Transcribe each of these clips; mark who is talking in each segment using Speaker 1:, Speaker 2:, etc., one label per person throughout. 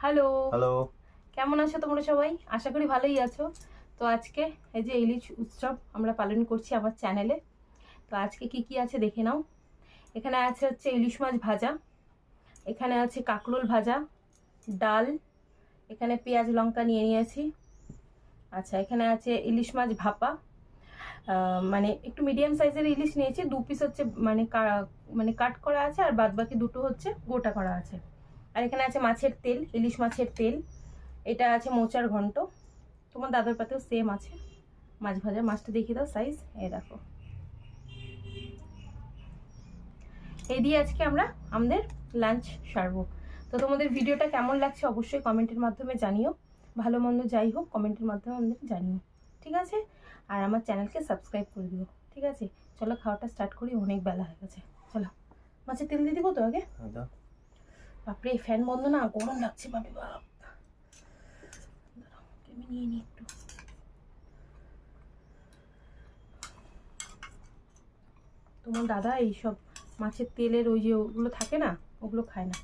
Speaker 1: Hello,
Speaker 2: hello.
Speaker 1: কেমন আছো তোমরা সবাই? আশা করি ভালোই আছো। তো আজকে এই যে ইলিশ উৎসব আমরা পালন করছি আমার চ্যানেলে। তো আজকে কি কি আছে দেখে নাও। এখানে আছে হচ্ছে ইলিশ মাছ ভাজা, এখানে আছে কাঁকরোল ভাজা, ডাল, এখানে পেঁয়াজ লঙ্কা নিয়ে নিয়েছি। আচ্ছা, এখানে আছে ইলিশ মাছ ভাপা, মানে একটু মিডিয়াম সাইজের ইলিশ নিয়েছি, 2 পিস হচ্ছে মানে কাট করা আছে, আর বাদ বাকি দুটো হচ্ছে গোটা করা আছে। আর এখানে আছে মাছের তেল, ইলিশ মাছের তেল, এটা আছে মোচার ঘন্ট। তোমার দাদার পাতেও সেম আছে মাছ ভাজা। মাছটা দেখিয়ে দাও সাইজ, এই দেখো। এই দিয়ে আজকে আমরা আমাদের লাঞ্চ সারবো। তো তোমাদের ভিডিওটা কেমন লাগছে অবশ্যই কমেন্টের মাধ্যমে জানিও। ভালো মন্দ যাই হোক কমেন্টের মাধ্যমে আমাদের জানিও, ঠিক আছে? আর আমার চ্যানেলকে সাবস্ক্রাইব করে দিও, ঠিক আছে? চলো খাওয়াটা স্টার্ট করি, অনেক বেলা হয়ে গেছে। চলো, মাছের তেল দিয়ে দিবো তো আগে। বাপরে, ফ্যান বন্ধ না, গরম লাগছে বাপরে বাপ। আমি নিয়ে নিই একটু। তোমার দাদা এইসব মাছের তেলের ওই যে ওগুলো থাকে না, ওগুলো খায় না।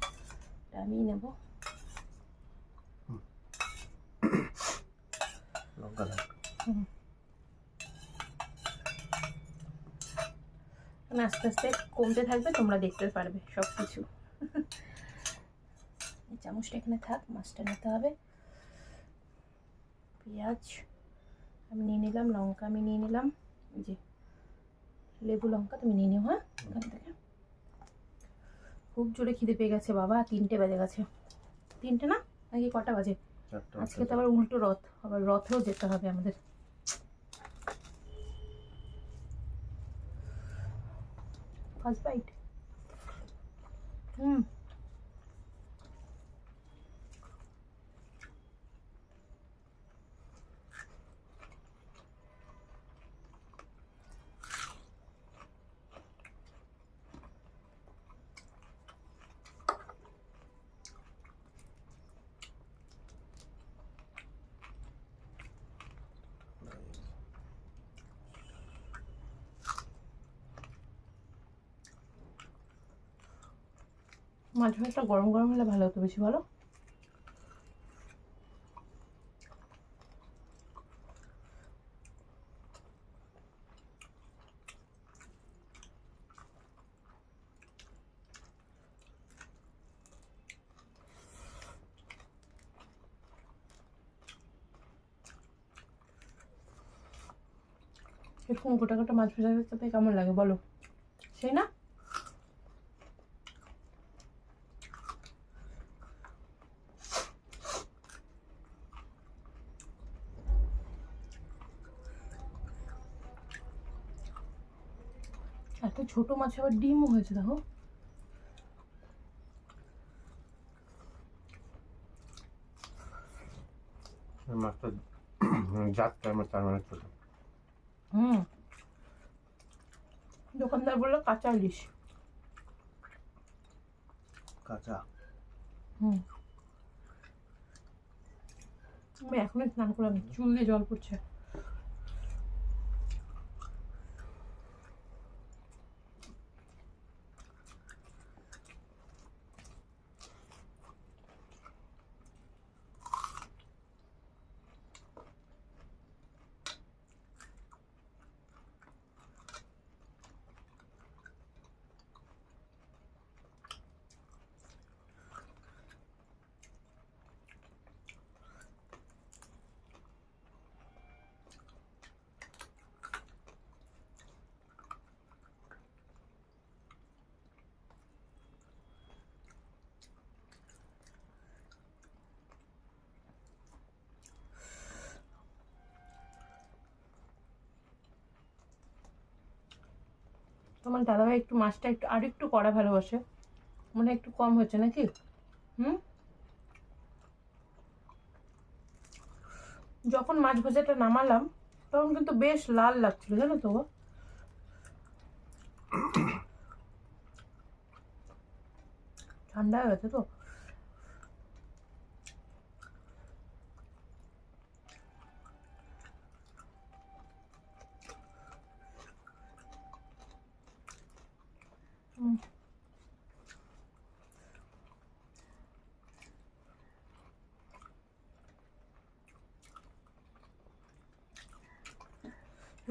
Speaker 1: আমি নেব। আস্তে আস্তে কমতে থাকবে, তোমরা দেখতে পারবে সব কিছু। এই চামচটা এখানে থাক, মাছটা নিতে হবে। পেঁয়াজ আমি নিয়ে নিলাম, লঙ্কা আমি নিয়ে নিলাম, এই যে লেবু লঙ্কা তুমি নিয়ে নিও। হ্যাঁ, এখান থেকে। খুব জোরে খিদে পেয়ে গেছে বাবা, 3টে বেজে গেছে। 3টে না, নাকি কটা বাজে? আজকে তো আবার উল্টো রথ, আবার রথেও যেতে হবে আমাদের। First bite. মাছ ভাতটা গরম গরম হলে ভালো হতো বেশি, ভালো। এরকম গোটা গোটা মাছ ভাজার সাথে কেমন লাগে বলো, সেই না? এত ছোট মাছ, আবার ডিমও হয়েছে দেখো।
Speaker 2: মাছটা জাতটা আমার তার মানে ছোট।
Speaker 1: দোকানদার বললো কাঁচা ইলিশ।
Speaker 2: কাঁচা।
Speaker 1: আমি এখনই স্নান করলাম, চুল দিয়ে জল পড়ছে। তোমার দাদাভাই একটু মাছটা একটু আর একটু কড়া ভালোবাসে, মানে একটু কম হচ্ছে নাকি? যখন মাছ ভাজাটা নামালাম তখন কিন্তু বেশ লাল লাগছিল, জানো তো। ঠান্ডা হয়ে গেছে তো।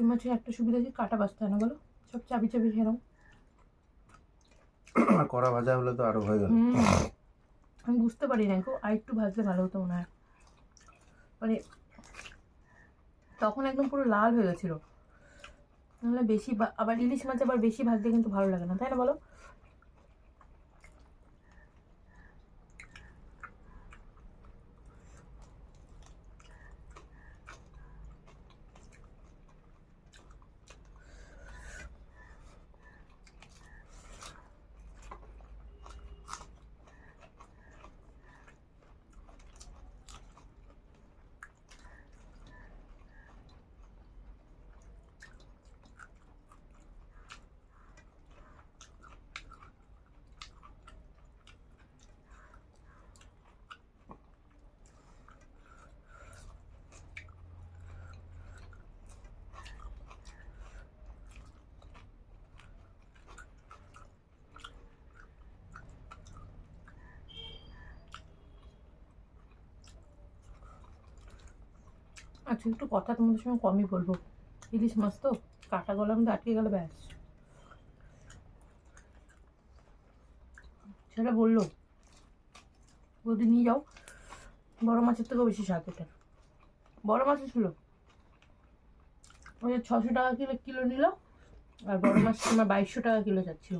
Speaker 1: এই মাছের একটা সুবিধা কি কাটা বাঁচতে হয় না বলো, সব চাবি চাবি খেলাম।
Speaker 2: আর কড়া ভাজা হলে তো আরো হয়ে গেল।
Speaker 1: আমি বুঝতে পারি না গো, আর একটু ভাজলে ভালো হতো মনে হয়। মানে তখন একদম পুরো লাল হয়ে গেছিলো। নাহলে বেশি আবার ইলিশ মাছ আবার বেশি ভাজলে কিন্তু ভালো লাগে না, তাই না বলো? আচ্ছা, একটু কথা তোমাদের সঙ্গে কমই বলবো। ইলিশ মাছ তো কাটা গলার মধ্যে আটকে গেলে ব্যাস। সেটা বললো বৌদি নিয়ে যাও, বড় মাছের থেকেও বেশি স্বাদ ওঠে। বড় মাছও ছিল, ওই 600 টাকা কিলো নিল, আর বড় মাছ তোমার 2200 টাকা কিলো যাচ্ছিল।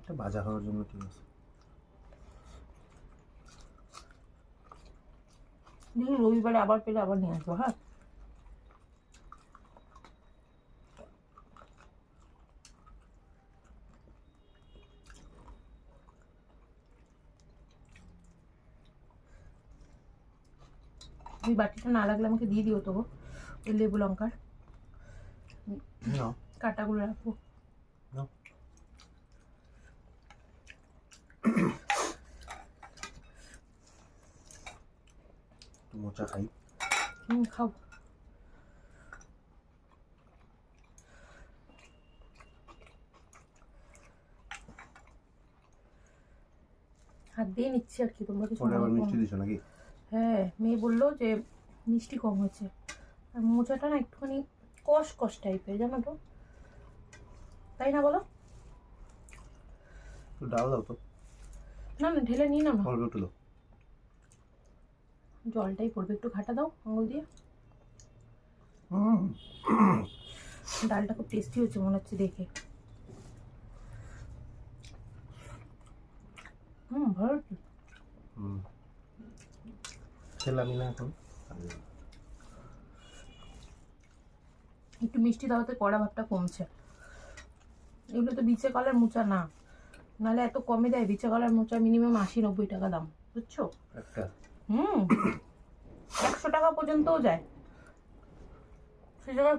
Speaker 2: এটা ভাজা হওয়ার জন্য ঠিক আছে।
Speaker 1: দেখি রবিবারে আবার পেলে আবার নিয়ে আসবো। হ্যাঁ, ওই বাটিটা না লাগলে আমাকে দিয়ে দিও তো গো, ওই লেবু লঙ্কার কাটাগুলো রাখবো।
Speaker 2: মোচা খাই।
Speaker 1: খাও। হাত দিয়ে নিচ্ছি আর কি, তোমরা কিছু
Speaker 2: ওটা আবার
Speaker 1: মনে করো
Speaker 2: মিষ্টি
Speaker 1: না।
Speaker 2: দিছো নাকি?
Speaker 1: হ্যাঁ, মেয়ে বললো যে মিষ্টি কম হয়েছে, আর মোচাটা না একটুখানি কষ কষ টাইপের, জানো তো, তাই না বলো?
Speaker 2: একটু ডাল দাও তো।
Speaker 1: না না, ঢেলে নিয়ে নাও না,
Speaker 2: অল্প একটু দাও।
Speaker 1: জলটাই পড়বে, একটু ঘাটা দাও আঙুল দিয়ে। ডালটা খুব টেস্টি হচ্ছে মনে হচ্ছে দেখে। ভালো হচ্ছে।
Speaker 2: খেলামই না এখন।
Speaker 1: একটু মিষ্টি দেওয়াতে কড়া ভাবটা কমছে। এগুলো তো বিচে কলার মোচা না, নাহলে এত কমে দেয়। বিচে কলার মোচা মিনিমাম 80-90 টাকা দাম, বুঝছো?
Speaker 2: একটা
Speaker 1: 100 টাকা পর্যন্তও যায়। সে জায়গায়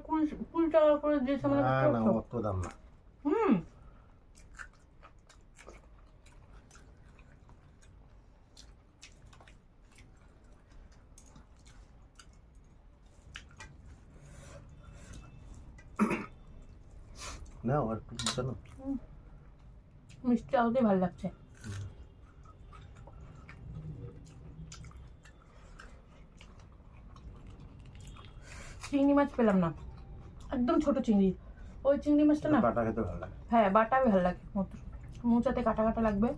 Speaker 1: 20 টাকা করে দিয়েছে মানে
Speaker 2: না না, অত দাম না। না, আর একটু জানো
Speaker 1: মিষ্টি আলুতে ভালো লাগছে। চিংড়ি মাছ পেলাম না, একদম ছোট চিংড়ি। ওই চিংড়ি মাছটা না
Speaker 2: বাটা খেতে ভালো লাগে।
Speaker 1: হ্যাঁ, বাটা ভালো লাগে, মোচাতে কাটা কাটা লাগবে।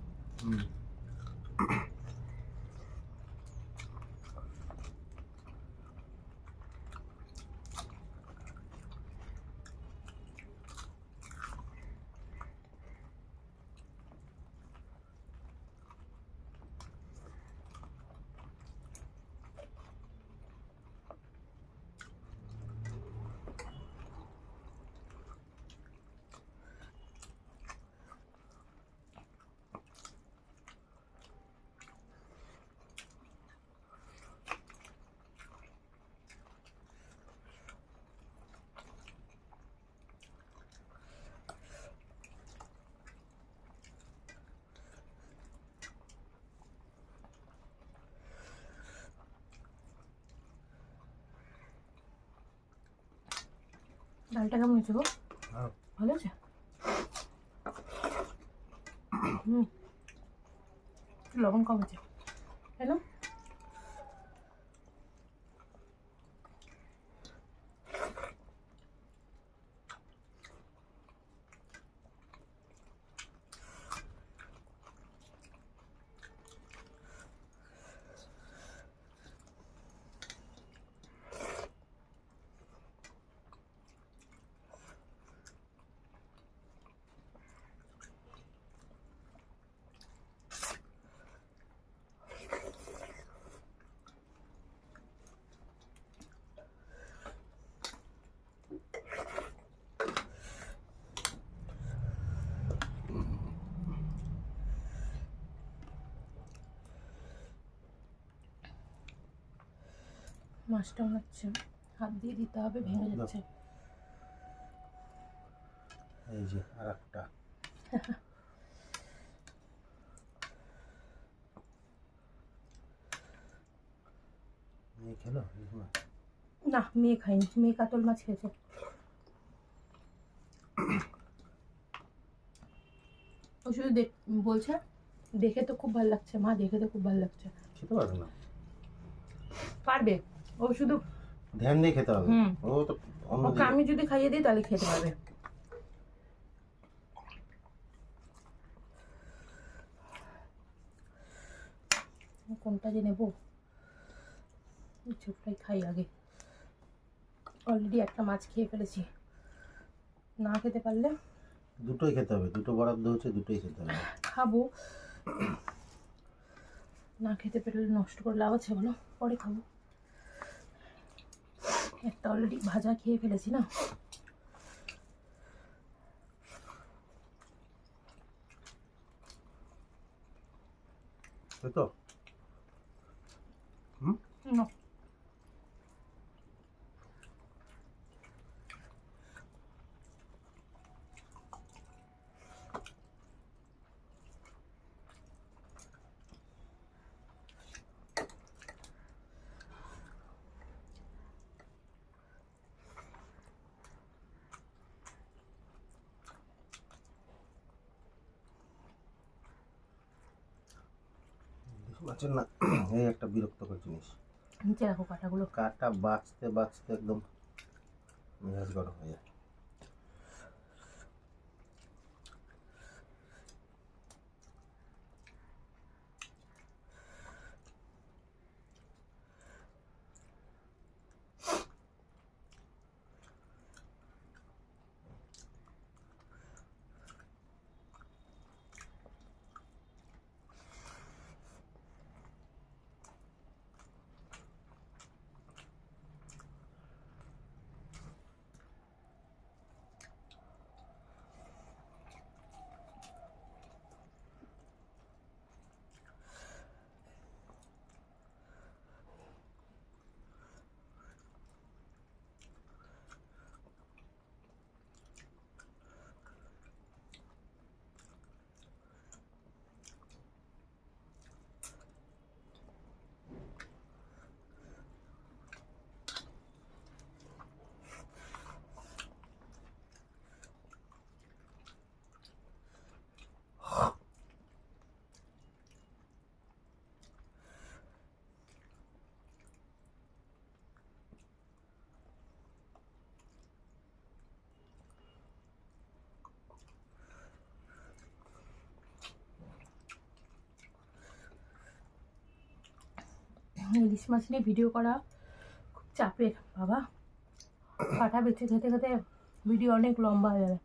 Speaker 1: ডালটা কেমন হয়েছে গো? ভালো আছে। লবণ কম আছে, তাই না? মাছটা হচ্ছে হাত দিয়ে দিতে হবে, ভেঙে যাচ্ছে।
Speaker 2: এই যে আর একটা মেয়ে খেলো ইলিশ মাছ?
Speaker 1: না, মেয়ে খাইনি, মেয়ে কাতল মাছ খেয়েছে। ও শুধু বলছে দেখে তো খুব ভালো লাগছে মা, দেখে তো খুব ভালো লাগছে।
Speaker 2: খেতে পারবে না?
Speaker 1: পারবে, ও শুধু
Speaker 2: ধ্যান দিয়ে খেতে হবে। ও তো
Speaker 1: ওকে আমি যদি খাইয়ে দিই তাহলে খেতে পারবে। কোনটা যে নেবো, ছোটটাই খাই আগে। অলরেডি একটা মাছ খেয়ে ফেলেছি, না খেতে পারলে
Speaker 2: দুটোই খেতে হবে, দুটো বরাদ্দ হচ্ছে, দুটোই খেতে হবে।
Speaker 1: খাবো, না খেতে পেলে নষ্ট করে লাভ আছে বলো, পরে খাবো। একটা অলরেডি ভাজা খেয়ে ফেলেছি না।
Speaker 2: তো
Speaker 1: না,
Speaker 2: ইলিশ মাছের না এই একটা বিরক্তকর জিনিস,
Speaker 1: নিচে রাখো কাঁটাগুলো।
Speaker 2: কাটা বাঁচতে বাঁচতে একদম মেজাজ গরম হয়ে যায়।
Speaker 1: ইলিশ মাছ নিয়ে ভিডিও করা খুব চাপের বাবা, কাটা বেছে খেতে খেতে ভিডিও অনেক লম্বা হয়ে যাবে।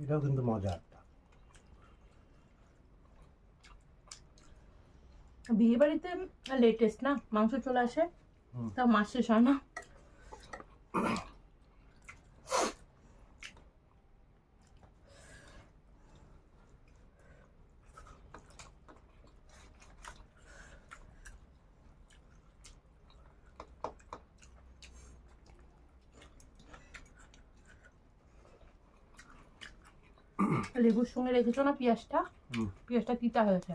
Speaker 2: এটাও কিন্তু মজা একটা।
Speaker 1: বিয়ে বাড়িতে লেটেস্ট না মাংস চলে আসে, তাও মাছ শেষ হয় না। লেবুর সঙ্গে রেখেছো না পেঁয়াজটা, পেঁয়াজটা তিতা হয়েছে।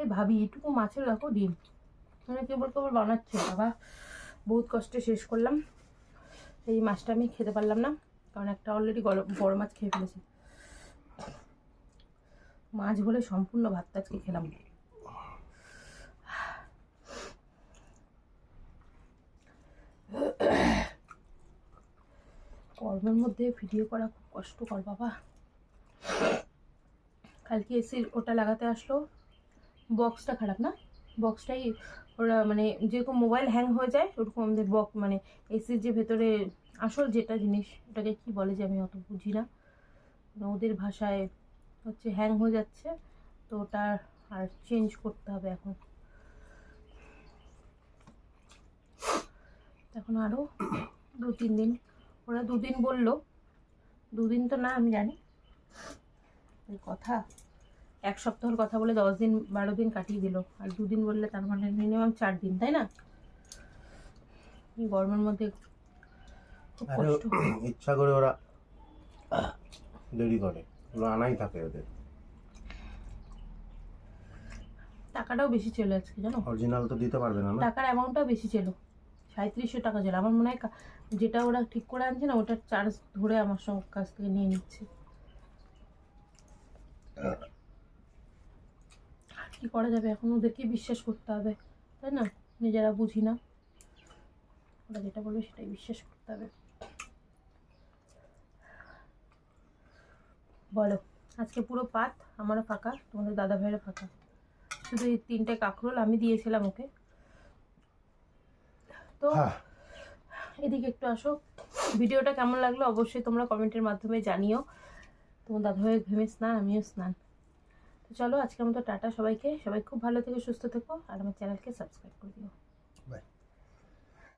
Speaker 1: এই ভাবি এটুকু মাছের রাখো ডিম, মানে কেবল কেবল বানাচ্ছে বাবা, বহুত কষ্টে শেষ করলাম। এই মাছটা আমি খেতে পারলাম না, কারণ একটা অলরেডি বড় মাছ খেয়ে ফেলেছি। মাছ বলে সম্পূর্ণ ভাতটা আজকে খেলাম। গরমের মধ্যে ভিডিও করা খুব কষ্টকর বাবা। কালকে এসির ওটা লাগাতে আসলো, বক্সটা খারাপ না, বক্সটাই ওরা মানে যেরকম মোবাইল হ্যাং হয়ে যায় ওরকম আমাদের মানে এসির যে ভেতরে আসল যেটা জিনিস ওটাকে কি বলে যে আমি অত বুঝি না, ওদের ভাষায় হচ্ছে হ্যাং হয়ে যাচ্ছে, তো ওটা আর চেঞ্জ করতে হবে এখন। এখন আরও 2-3 দিন, ওরা 2 দিন বললো, 2 দিন তো না আমি জানি, এই কথা 1 সপ্তাহের কথা বলে 10 দিন 12 দিন কাটিয়ে দিল, আর 2 দিন বললে তার মানে মিনিমাম 4 দিন, তাই না? এই গরমের মধ্যে খুব কষ্ট।
Speaker 2: ইচ্ছা করে ওরা দেরি করে, ওরা আনাই থাকে ওদের।
Speaker 1: টাকাটাও বেশি ছিল আজকে, জানো?
Speaker 2: অরিজিনাল তো দিতে পারবে না, না?
Speaker 1: টাকার অ্যামাউন্টটাও বেশি ছিল, 3700 টাকা ছিল। আমার মনে হয় যেটা ওরা ঠিক করে আনছে না ওটার চার্জ ধরে আমার কাছ থেকে নিয়ে নিচ্ছে। কি করা যাবে, এখন ওদেরকে বিশ্বাস করতে হবে, তাই না? নিজেরা বুঝি না, ওরা যেটা বলবে সেটাই বিশ্বাস করতে হবে। বলো, আজকে পুরো পাত আমারও ফাঁকা, তোমাদের দাদা ভাইয়েরও ফাঁকা, শুধু এই 3টে কাঁকরোল আমি দিয়েছিলাম ওকে। তো এদিকে একটু আসো, ভিডিওটা কেমন লাগলো অবশ্যই তোমরা কমেন্টের মাধ্যমে জানিও। তোমার দাদা ভাই ঘেমে স্নান, আমিও স্নান। তো চলো আজকের মতো টাটা সবাইকে, সবাই খুব ভালো থেকো, সুস্থ থেকো, আর আমার চ্যানেলকে সাবস্ক্রাইব করে দিও।